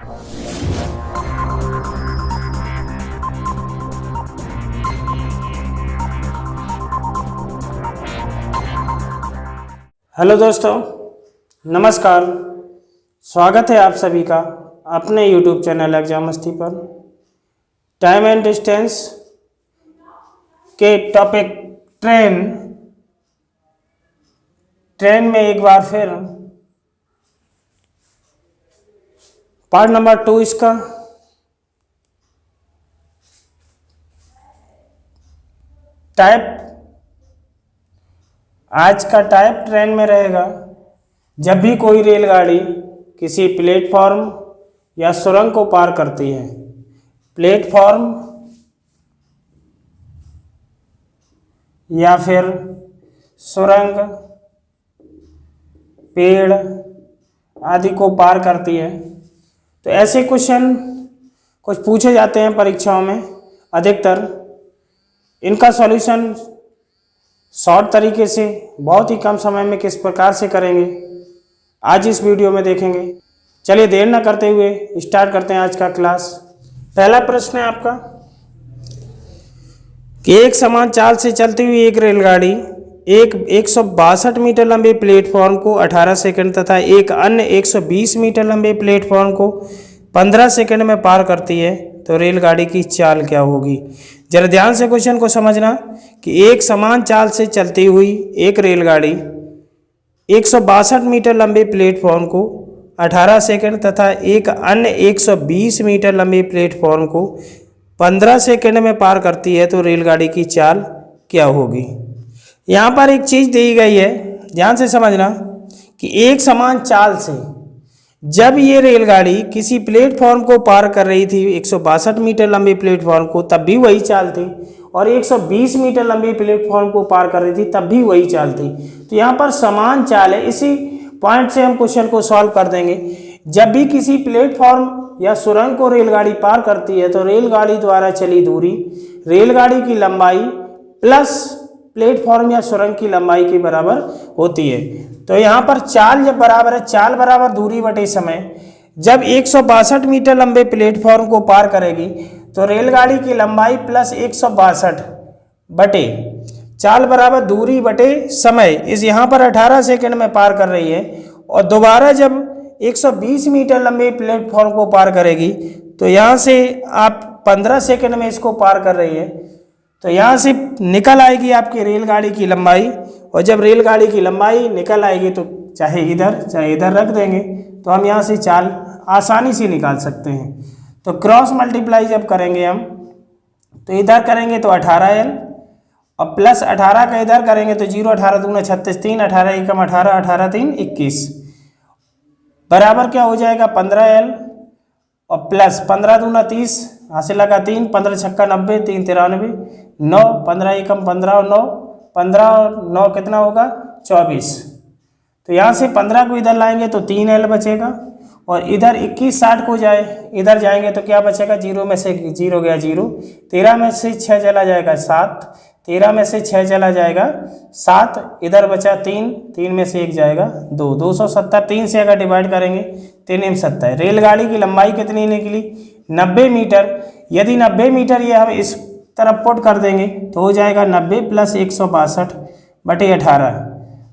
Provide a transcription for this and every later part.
Hello दोस्तों, नमस्कार। स्वागत है आप सभी का अपने YouTube चैनल एग्जाम मस्ती पर। टाइम एंड डिस्टेंस के टॉपिक ट्रेन में एक बार फिर पार्ट नंबर 2 इसका। टाइप आज का टाइप ट्रेन में रहेगा जब भी कोई रेलगाड़ी किसी प्लेटफॉर्म या सुरंग को पार करती है। प्लेटफॉर्म या फिर सुरंग, पेड़ आदि को पार करती है। तो ऐसे क्वेश्चन कुछ पूछे जाते हैं परीक्षाओं में अधिकतर। इनका सॉल्यूशन शॉर्ट तरीके से बहुत ही कम समय में किस प्रकार से करेंगे आज इस वीडियो में देखेंगे। चलिए देर न करते हुए स्टार्ट करते हैं आज का क्लास। पहला प्रश्न है आपका कि एक समान चाल से चलती हुई एक रेलगाड़ी एक 162 मीटर लंबे प्लेटफॉर्म को 18 सेकंड तथा एक अन्य 120 मीटर लंबे प्लेटफॉर्म को 15 सेकंड में पार करती है, तो रेलगाड़ी की चाल क्या होगी। जरा ध्यान से क्वेश्चन को समझना कि एक समान चाल से चलती हुई एक रेलगाड़ी 162 मीटर लंबे प्लेटफॉर्म को 18 सेकंड तथा एक अन्य 120 मीटर लंबे प्लेटफॉर्म को 15 सेकंड में पार करती है, तो रेलगाड़ी की चाल क्या होगी। यहाँ पर एक चीज़ दी गई है, ध्यान से समझना कि एक समान चाल से जब ये रेलगाड़ी किसी प्लेटफॉर्म को पार कर रही थी 162 मीटर लंबे प्लेटफॉर्म को, तब भी वही चाल थी, और 120 मीटर लंबे प्लेटफॉर्म को पार कर रही थी तब भी वही चाल थी। तो यहाँ पर समान चाल है। इसी पॉइंट से हम क्वेश्चन को सॉल्व कर देंगे। जब भी किसी प्लेटफॉर्म या सुरंग को रेलगाड़ी पार करती है, तो रेलगाड़ी द्वारा चली दूरी रेलगाड़ी की लंबाई प्लस प्लेटफॉर्म या सुरंग की लंबाई के बराबर होती है। तो यहाँ पर चाल जब बराबर है, चाल बराबर दूरी बटे समय। जब 162 मीटर लंबे प्लेटफॉर्म को पार करेगी तो रेलगाड़ी की लंबाई प्लस 162 बटे चाल बराबर दूरी बटे समय। इस यहाँ पर 18 सेकंड में पार कर रही है, और दोबारा जब 120 मीटर लंबे प्लेटफॉर्म को पार करेगी तो यहाँ से आप 15 सेकंड में इसको पार कर रही है, तो यहाँ से निकल आएगी आपकी रेलगाड़ी की लंबाई। और जब रेलगाड़ी की लंबाई निकल आएगी तो चाहे इधर रख देंगे, तो हम यहाँ से चाल आसानी से निकाल सकते हैं। तो क्रॉस मल्टीप्लाई जब करेंगे हम, तो इधर करेंगे तो 18L और प्लस 18 का इधर करेंगे तो 0 18 दूना 36, 3 18 एकम 18, 18 3 21 बराबर क्या हो जाएगा 15L और प्लस 15 दूना 30, हासिल लगा 3, 15 छक्का 90, 3 93, 9 15 एकम 15 और 9 15 और 9 कितना होगा 24। तो यहाँ से 15 को इधर लाएंगे तो 3L बचेगा, और इधर 21 60 को इधर जाएंगे तो क्या बचेगा, 0 में से 0 गया 0, 13 में से 6 चला जाएगा 7, 13 में से 6 चला जाएगा 7, इधर बचा 3, 3 में से 1 जाएगा 2, 270। 3 से अगर डिवाइड करेंगे 3 70। रेलगाड़ी की लंबाई कितनी निकली 90 मीटर। यदि 90 मीटर ये हम इस तरफ पुट कर देंगे तो हो जाएगा 90 प्लस 162 बटे 18।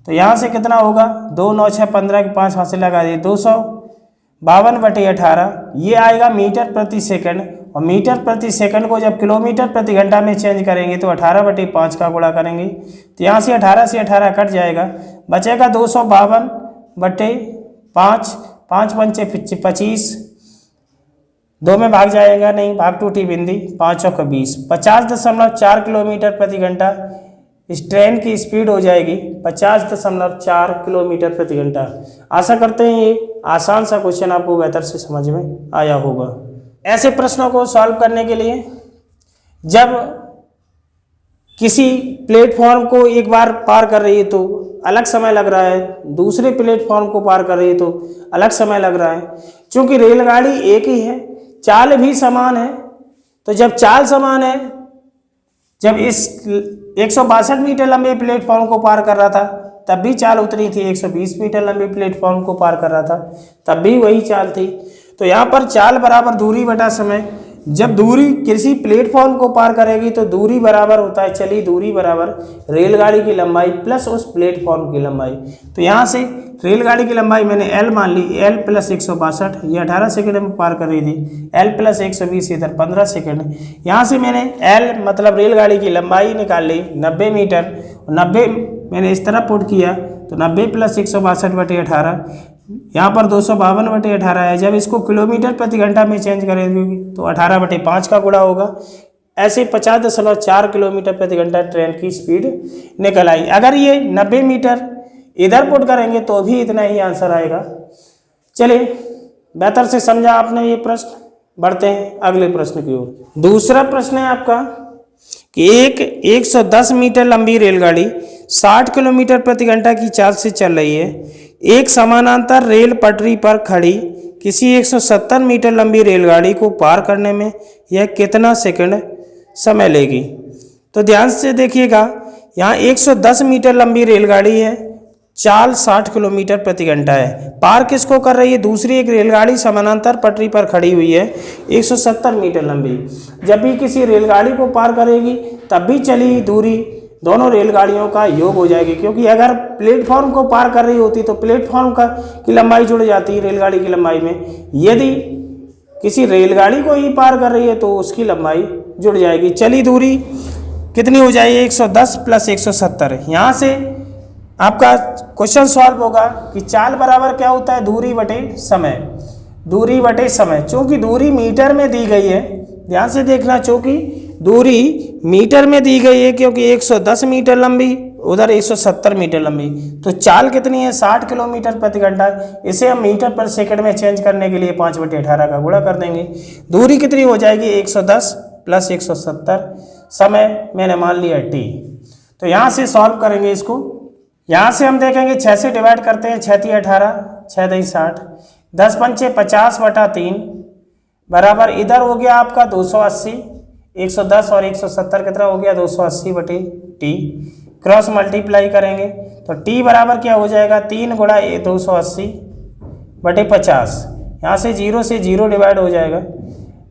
तो यहाँ से कितना होगा 2 9 6 15 के 5 हासिल लगा दिए 252 बटे 18। ये आएगा मीटर प्रति सेकंड, और मीटर प्रति सेकंड को जब किलोमीटर प्रति घंटा में चेंज करेंगे तो 18 बटे 5 का गुणा करेंगे, तो यहाँ से 18 कट जाएगा, बचेगा 252 बटे 5, 5 पंचे 25, 2 में भाग जाएगा नहीं, भाग टूटी बिंदी, 5 और 20, 50.4 किलोमीटर प्रति घंटा इस ट्रेन की स्पीड हो जाएगी 50.4 किलोमीटर प्रति घंटा। आशा करते हैं ये आसान सा क्वेश्चन आपको बेहतर से समझ में आया होगा। ऐसे प्रश्नों को सॉल्व करने के लिए जब किसी प्लेटफॉर्म को एक बार पार कर रही है तो अलग समय लग रहा है, दूसरे प्लेटफॉर्म को पार कर रही है तो अलग समय लग रहा है। क्योंकि रेलगाड़ी एक ही है, चाल भी समान है, तो जब चाल समान है, जब इस 162 मीटर लंबे प्लेटफॉर्म को पार कर रहा था तब भी चाल उतनी थी, 120 मीटर लंबे प्लेटफॉर्म को पार कर रहा था तब भी वही चाल थी। तो यहाँ पर चाल बराबर दूरी बटा समय। जब दूरी किसी प्लेटफॉर्म को पार करेगी तो दूरी बराबर होता है, चलिए दूरी बराबर रेलगाड़ी की लंबाई प्लस उस प्लेटफॉर्म की लंबाई। तो यहाँ से रेलगाड़ी की लंबाई मैंने L मान ली, L प्लस 162, ये 18 सेकंड में पार कर रही थी, L प्लस 120 इधर 15 सेकंड। यहाँ से मैंने L मतलब रेलगाड़ी की लंबाई निकाल ली 90 मीटर, 90 मैंने इस तरह पुट किया तो 90 प्लस 162/18, यहाँ पर 252/18 है। जब इसको किलोमीटर प्रति घंटा में चेंज करेंगे तो 18/5 का गुणा होगा। ऐसे 50.4 किलोमीटर प्रति घंटा ट्रेन की स्पीड निकल आई। अगर ये 90 मीटर इधर पुट करेंगे तो भी इतना ही आंसर आएगा। चलिए बेहतर से समझा आपने ये प्रश्न, बढ़ते हैं अगले प्रश्न की ओर। दूसरा प्रश्न है आपका कि एक 110 मीटर लंबी रेलगाड़ी 60 किलोमीटर प्रति घंटा की चाल से चल रही है। एक समानांतर रेल पटरी पर खड़ी किसी 170 मीटर लंबी रेलगाड़ी को पार करने में यह कितना सेकंड समय लेगी। तो ध्यान से देखिएगा, यहाँ 110 मीटर लंबी रेलगाड़ी है, चाल 60 किलोमीटर प्रति घंटा है। पार किसको कर रही है? दूसरी एक रेलगाड़ी समानांतर पटरी पर खड़ी हुई है 170 मीटर लंबी। जब भी किसी रेलगाड़ी को पार करेगी तब भी चली दूरी दोनों रेलगाड़ियों का योग हो जाएगी, क्योंकि अगर प्लेटफॉर्म को पार कर रही होती तो प्लेटफॉर्म की लंबाई जुड़ जाती रेलगाड़ी की लंबाई में। यदि किसी रेलगाड़ी को ही पार कर रही है तो उसकी लंबाई जुड़ जाएगी। चली दूरी कितनी हो जाएगी? 110 प्लस 170। यहाँ से आपका क्वेश्चन सॉल्व होगा कि चाल बराबर क्या होता है? दूरी बटे समय। दूरी बटे समय, चूंकि दूरी मीटर में दी गई है, ध्यान से देखना, चूंकि दूरी मीटर में दी गई है, क्योंकि 110 मीटर लंबी उधर 170 मीटर लंबी, तो चाल कितनी है? 60 किलोमीटर प्रति घंटा। इसे हम मीटर पर सेकंड में चेंज करने के लिए 5/18 का गुणा कर देंगे। दूरी कितनी हो जाएगी? 110 प्लस 170, समय मैंने मान लिया t। तो यहाँ से सॉल्व करेंगे इसको। यहाँ से हम देखेंगे 6 से डिवाइड करते हैं, 6 × 18, 6 × 60, 10 × 5 = 50/3 बराबर इधर हो गया आपका 280। 110 और 170 कितना हो गया? 280/t। क्रॉस मल्टीप्लाई करेंगे तो t बराबर क्या हो जाएगा? 3 × 280/50। यहाँ से 0 से 0 डिवाइड हो जाएगा।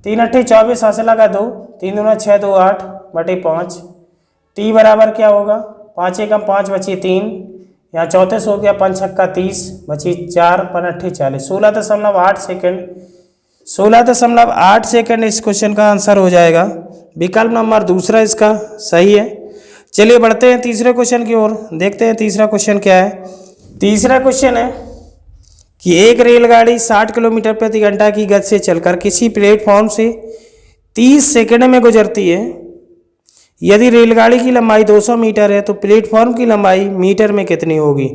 3 × 8 = 24, हासिल का 2, 3 दूना 6, 2 8/5। t बराबर क्या होगा? 5 × 5 बची 3, यहाँ 34 हो गया, 5 × 6 = 30 बची 4, 5 × 8 = 40, 16.8 सेकेंड। 16.8 सेकेंड इस क्वेश्चन का आंसर हो जाएगा। विकल्प नंबर दूसरा इसका सही है। चलिए बढ़ते हैं तीसरे क्वेश्चन की ओर, देखते हैं तीसरा क्वेश्चन क्या है। तीसरा क्वेश्चन है कि एक रेलगाड़ी 60 किलोमीटर प्रति घंटा की गति से चलकर किसी प्लेटफॉर्म से 30 सेकंड में गुजरती है। यदि रेलगाड़ी की लंबाई 200 मीटर है तो प्लेटफॉर्म की लंबाई मीटर में कितनी होगी।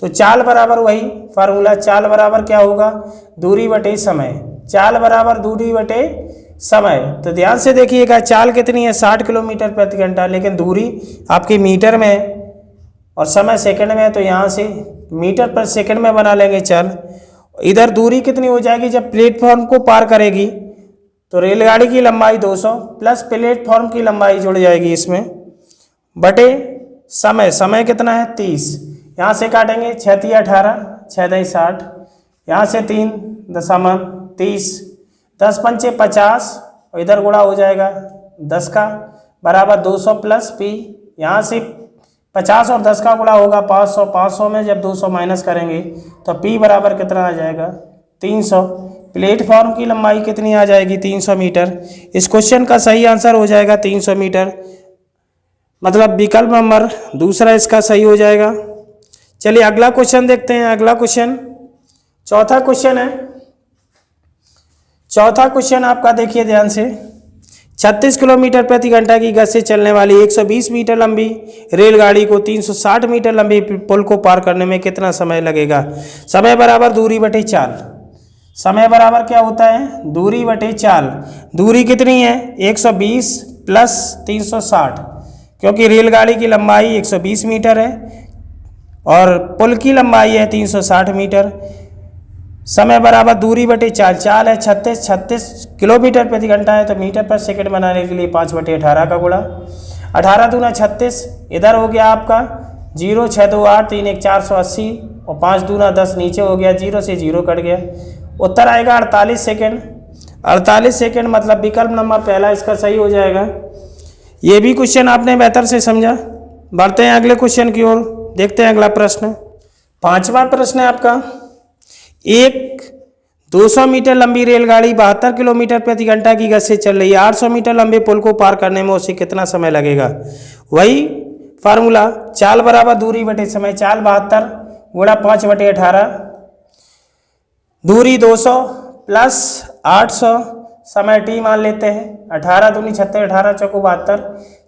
तो चाल बराबर वही फार्मूला, चाल बराबर क्या होगा? दूरी बटे समय। चाल बराबर दूरी बटे समय। तो ध्यान से देखिएगा, चाल कितनी है? 60 किलोमीटर प्रति घंटा, लेकिन दूरी आपकी मीटर में है और समय सेकंड में है, तो यहाँ से मीटर पर सेकंड में बना लेंगे चाल। इधर दूरी कितनी हो जाएगी? जब प्लेटफॉर्म को पार करेगी तो रेलगाड़ी की लंबाई 200 प्लस प्लेटफॉर्म की लंबाई जुड़ जाएगी इसमें, बटे समय। समय कितना है? 30। यहाँ से काटेंगे 6 × 18, 6 × 60, यहाँ से 3 दशमलव 30, 10 × 5 = 50 और इधर गुणा हो जाएगा 10 का बराबर 200 प्लस p। यहाँ से 50 और 10 का गुणा होगा 500। 500 में जब 200 माइनस करेंगे तो p बराबर कितना आ जाएगा? 300। प्लेटफॉर्म की लंबाई कितनी आ जाएगी? 300 मीटर। इस क्वेश्चन का सही आंसर हो जाएगा 300 मीटर, मतलब विकल्प नंबर दूसरा इसका सही हो जाएगा। चलिए अगला क्वेश्चन देखते हैं। अगला क्वेश्चन चौथा क्वेश्चन है। चौथा क्वेश्चन आपका देखिए ध्यान से, 36 किलोमीटर प्रति घंटा की गति से चलने वाली 120 मीटर लंबी रेलगाड़ी को 360 मीटर लंबी पुल को पार करने में कितना समय लगेगा। समय बराबर दूरी बटे चाल। समय बराबर क्या होता है? दूरी बटे चाल। दूरी कितनी है? 120 प्लस 360, क्योंकि रेलगाड़ी की लंबाई 120 मीटर है और पुल की लंबाई है 360 मीटर। समय बराबर दूरी बटे चाल। चाल है 36 किलोमीटर प्रति घंटा है, तो मीटर पर सेकंड बनाने के लिए 5/18 का गुणा। 18 दूना 36, इधर हो गया आपका 0, 6 2 8, 3 1 480 और 5 दूना 10, नीचे हो गया 0 से 0 कट गया उत्तर आएगा 48 सेकेंड। 48 सेकेंड मतलब विकल्प नंबर पहला इसका सही हो जाएगा। ये भी क्वेश्चन आपने बेहतर से समझा। बढ़ते हैं अगले क्वेश्चन की ओर, देखते हैं अगला प्रश्न। 5वां प्रश्न है आपका, एक 200 मीटर लंबी रेलगाड़ी 72 किलोमीटर प्रति घंटा की गति से चल रही है। 800 मीटर लंबे पुल को पार करने में उसे कितना समय लगेगा? वही फार्मूला, चाल बराबर दूरी बटे समय। चाल 72 गुणा 5/18, दूरी 200 प्लस 800, समय टी मान लेते हैं। 18 दूनी 36, 18 चौको 72,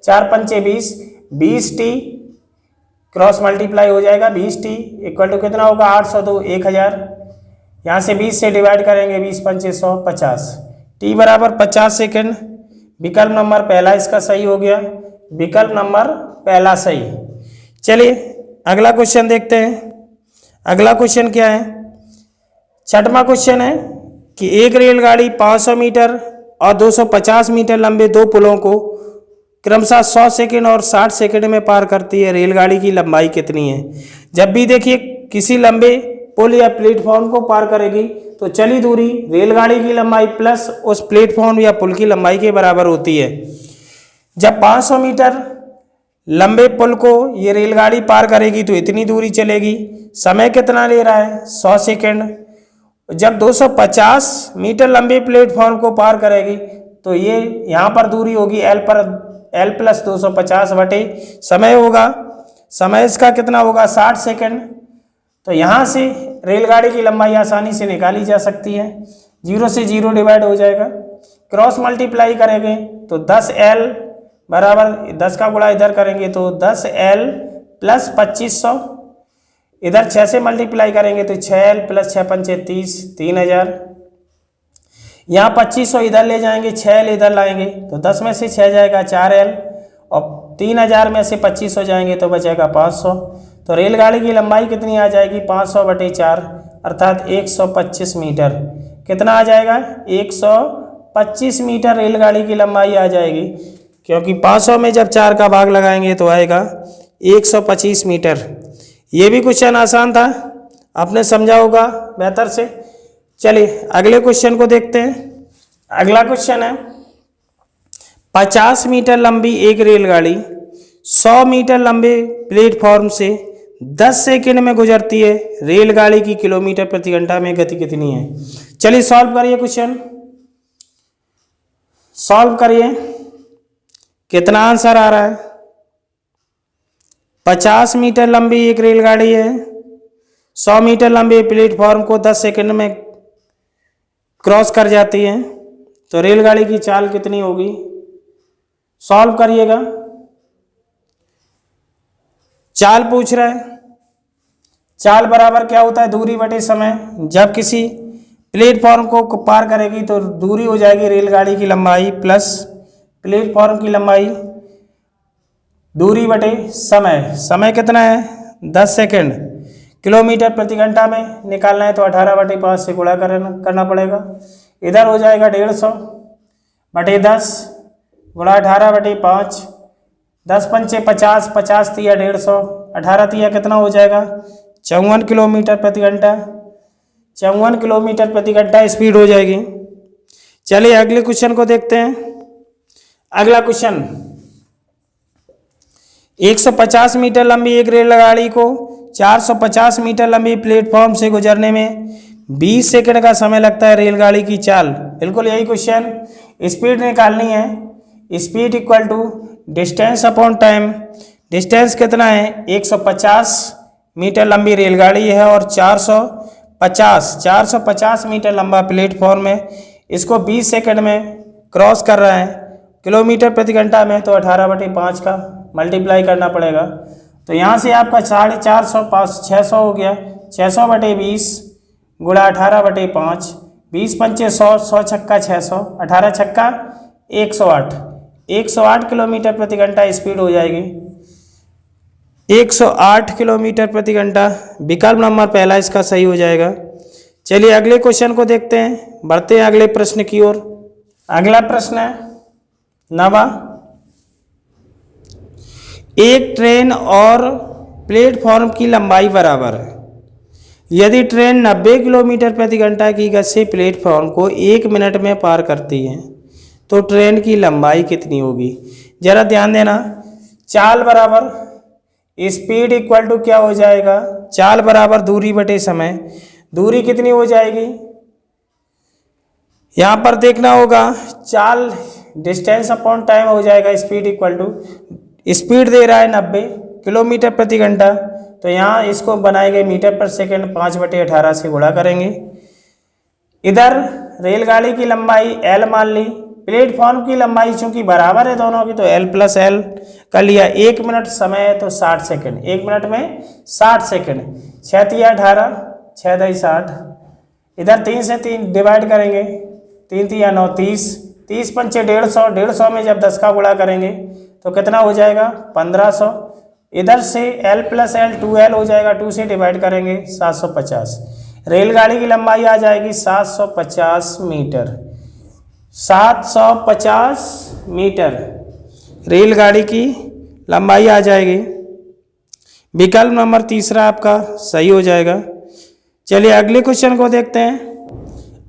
4 पंचे 20, 20 टी क्रॉस मल्टीप्लाई हो जाएगा। 20 टी इक्वल टू कितना होगा? 802 1000। यहाँ से 20 से डिवाइड करेंगे, 20 पंचे 100, 50। टी बराबर 50 सेकेंड। विकल्प नंबर पहला इसका सही हो गया। विकल्प नंबर पहला सही। चलिए अगला क्वेश्चन देखते हैं। अगला क्वेश्चन क्या है? 6वां क्वेश्चन है कि एक रेलगाड़ी 500 मीटर और 250 मीटर लंबे दो पुलों को क्रमशः 100 सेकेंड और 60 सेकेंड में पार करती है। रेलगाड़ी की लंबाई कितनी है? जब भी देखिए किसी लंबे पुल या प्लेटफॉर्म को पार करेगी तो चली दूरी रेलगाड़ी की लंबाई प्लस उस प्लेटफॉर्म या पुल की लंबाई के बराबर होती है। जब 500 मीटर लंबे पुल को ये रेलगाड़ी पार करेगी तो इतनी दूरी चलेगी। समय कितना ले रहा है? 100 सेकेंड। जब 250 मीटर लंबे प्लेटफॉर्म को पार करेगी तो ये यहाँ पर दूरी होगी L प्लस 250 बटे समय होगा। समय इसका कितना होगा? 60 सेकेंड। तो यहाँ से रेलगाड़ी की लंबाई आसानी से निकाली जा सकती है। 0 से 0 डिवाइड हो जाएगा। क्रॉस मल्टीप्लाई करेंगे तो 10L बराबर 10 का गुणा इधर करेंगे तो 10L प्लस 2500, इधर 6 से मल्टीप्लाई करेंगे तो 6L प्लस 6 पंचे 30, 3000। यहाँ 2500 इधर ले जाएंगे, 6L इधर लाएंगे तो 10 में से 6 जाएगा 4L और 3000 में से 2500 जाएंगे तो बचेगा 500। तो रेलगाड़ी की लंबाई कितनी आ जाएगी? 500 बटे 4 अर्थात 125 मीटर। कितना आ जाएगा? 125 मीटर रेलगाड़ी की लंबाई आ जाएगी, क्योंकि 500 में जब 4 का भाग लगाएंगे तो आएगा 125 मीटर। ये भी क्वेश्चन आसान था, आपने समझा होगा बेहतर से। चलिए अगले क्वेश्चन को देखते हैं। अगला क्वेश्चन है 50 मीटर लंबी एक रेलगाड़ी 100 मीटर लंबे प्लेटफॉर्म से 10 सेकेंड में गुजरती है। रेलगाड़ी की किलोमीटर प्रति घंटा में गति कितनी है? चलिए सॉल्व करिए क्वेश्चन, सॉल्व करिए। कितना आंसर आ रहा है? 50 मीटर लंबी एक रेलगाड़ी है, 100 मीटर लंबे प्लेटफॉर्म को 10 सेकंड में क्रॉस कर जाती है, तो रेलगाड़ी की चाल कितनी होगी? सॉल्व करिएगा। चाल पूछ रहा है। चाल बराबर क्या होता है? दूरी बटे समय। जब किसी प्लेटफॉर्म को पार करेगी तो दूरी हो जाएगी रेलगाड़ी की लंबाई प्लस प्लेटफॉर्म की लंबाई, दूरी बटे समय। समय कितना है? 10 सेकेंड। किलोमीटर प्रति घंटा में निकालना है तो 18 बटे 5 से गुणा करना पड़ेगा। इधर हो जाएगा 150 बटे 10 गुणा 18 बटे 5, 10 पंचे 50, 50 तिया 150, 18 तिया कितना हो जाएगा? 54 किलोमीटर प्रति घंटा। 54 किलोमीटर प्रति घंटा स्पीड हो जाएगी। चलिए अगले क्वेश्चन को देखते हैं। अगला क्वेश्चन, 150 मीटर लंबी एक रेलगाड़ी को 450 मीटर लंबी प्लेटफॉर्म से गुजरने में 20 सेकंड का समय लगता है। रेलगाड़ी की चाल, बिल्कुल यही क्वेश्चन। स्पीड निकालनी है। Speed equal to distance upon time. Distance कितना है? 150 मीटर लंबी रेलगाड़ी है और 450 मीटर लंबा प्लेटफॉर्म है। इसको 20 सेकंड में क्रॉस कर रहा है किलोमीटर प्रति घंटा में, तो 18 बटे 5 का मल्टीप्लाई करना पड़ेगा। तो यहाँ से आपका 450 600 हो गया। 600 बटे 20 गुणा 18 बटे 5, 20 पंचे 100, 100 छक्का 600, 18 छक्का 108। 108 किलोमीटर प्रति घंटा स्पीड हो जाएगी। 108 किलोमीटर प्रति घंटा। विकल्प नंबर पहला इसका सही हो जाएगा। चलिए अगले क्वेश्चन को देखते हैं, बढ़ते हैं अगले प्रश्न की ओर। अगला प्रश्न है 9वां, एक ट्रेन और प्लेटफॉर्म की लंबाई बराबर है। यदि ट्रेन 90 किलोमीटर प्रति घंटा की गति से प्लेटफॉर्म को 1 मिनट में पार करती है तो ट्रेन की लंबाई कितनी होगी। जरा ध्यान देना, चाल बराबर स्पीड इक्वल टू क्या हो जाएगा, चाल बराबर दूरी बटे समय। दूरी कितनी हो जाएगी, यहाँ पर देखना होगा, चाल डिस्टेंस अपॉन टाइम हो जाएगा स्पीड इक्वल टू, स्पीड दे रहा है 90 किलोमीटर प्रति घंटा, तो यहाँ इसको बनाएंगे मीटर पर सेकंड, 5/18 से गुणा करेंगे। इधर रेलगाड़ी की लंबाई L मान ली, प्लेटफॉर्म की लंबाई चूंकि बराबर है दोनों की तो L + L कर लिया। 1 मिनट समय है तो 60 सेकंड, 1 मिनट में 60 सेकंड, 6 तिया 18, 6 दई 60, इधर 3 से 3 डिवाइड करेंगे, 3 तिया 9, 30, 30 पंचे 150, 150 में जब 10 का गुणा करेंगे तो कितना हो जाएगा 1500। इधर से L + L 2L हो जाएगा, 2 से डिवाइड करेंगे 750। रेलगाड़ी की लंबाई आ जाएगी 750 मीटर, 750 मीटर रेलगाड़ी की लंबाई आ जाएगी। विकल्प नंबर तीसरा आपका सही हो जाएगा। चलिए अगले क्वेश्चन को देखते हैं।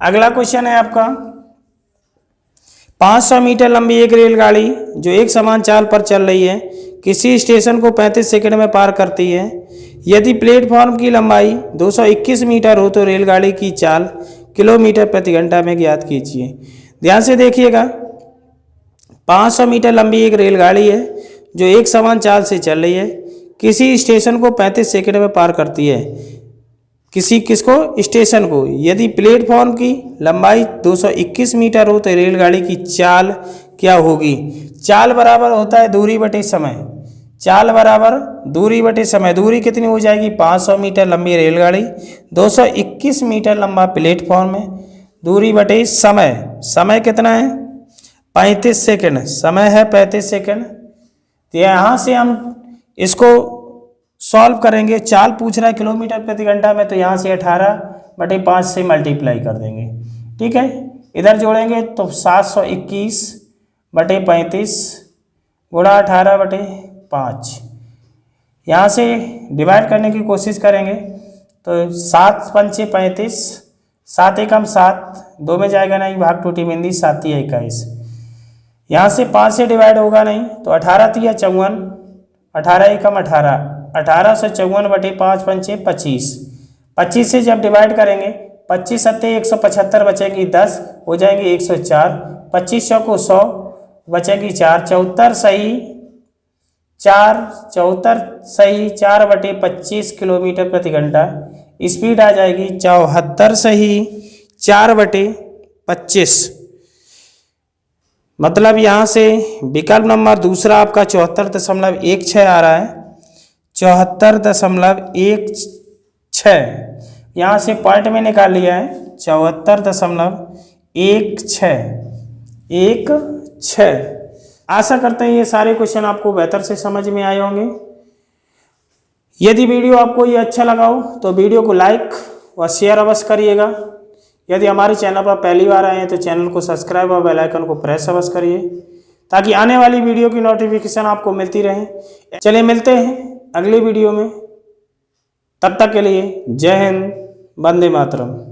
अगला क्वेश्चन है आपका, 500 मीटर लंबी एक रेलगाड़ी जो एक समान चाल पर चल रही है किसी स्टेशन को 35 सेकंड में पार करती है। यदि प्लेटफॉर्म की लंबाई 221 मीटर हो तो रेलगाड़ी की चाल किलोमीटर प्रति घंटा में ज्ञात कीजिए। ध्यान से देखिएगा, 500 मीटर लंबी एक रेलगाड़ी है जो एक समान चाल से चल रही है, किसी स्टेशन को 35 सेकंड में पार करती है। किसको, स्टेशन को। यदि प्लेटफॉर्म की लंबाई 221 मीटर हो तो रेलगाड़ी की चाल क्या होगी। चाल बराबर होता है दूरी बटे समय, चाल बराबर दूरी बटे समय। दूरी कितनी हो जाएगी, 500 मीटर लंबी रेलगाड़ी, 221 मीटर लंबा प्लेटफॉर्म है, दूरी बटे समय। समय कितना है 35 सेकंड, समय है 35 सेकंड। तो यहाँ से हम इसको सॉल्व करेंगे, चाल पूछ रहा है किलोमीटर प्रति घंटा में, तो यहाँ से 18/5 से मल्टीप्लाई कर देंगे, ठीक है। इधर जोड़ेंगे तो 721/35 गुणा 18/5, यहाँ से डिवाइड करने की कोशिश करेंगे तो 7 पंचे 35, 7 एकम 7, 2 में जाएगा नहीं, भाग टूटी बिंदी, 7 तिया 21, यहाँ से 5 से डिवाइड होगा नहीं तो 18 तिया 54, 18 एकम 18, 1854/5 पंचे 25, 25 से जब डिवाइड करेंगे 25 सत्ते 175 बचेगी 10, हो जाएंगे 104, 25 चौको 100 बचेगी 4, 74 सही 4, 74 सही 4/25 किलोमीटर प्रति घंटा। स्पीड आ जाएगी 74 सही 4/25। मतलब यहाँ से विकल्प नंबर दूसरा आपका 74.16 आ रहा है, 74.16। यहाँ से पॉइंट में निकाल लिया है 74.16। आशा करते हैं ये सारे क्वेश्चन आपको बेहतर से समझ में आए होंगे। यदि वीडियो आपको ये अच्छा लगा हो तो वीडियो को लाइक व शेयर अवश्य करिएगा। यदि हमारे चैनल पर पहली बार आए हैं तो चैनल को सब्सक्राइब और बेल आइकन को प्रेस अवश्य करिए ताकि आने वाली वीडियो की नोटिफिकेशन आपको मिलती रहे। चलिए मिलते हैं अगली वीडियो में, तब तक के लिए जय हिंद, वंदे मातरम।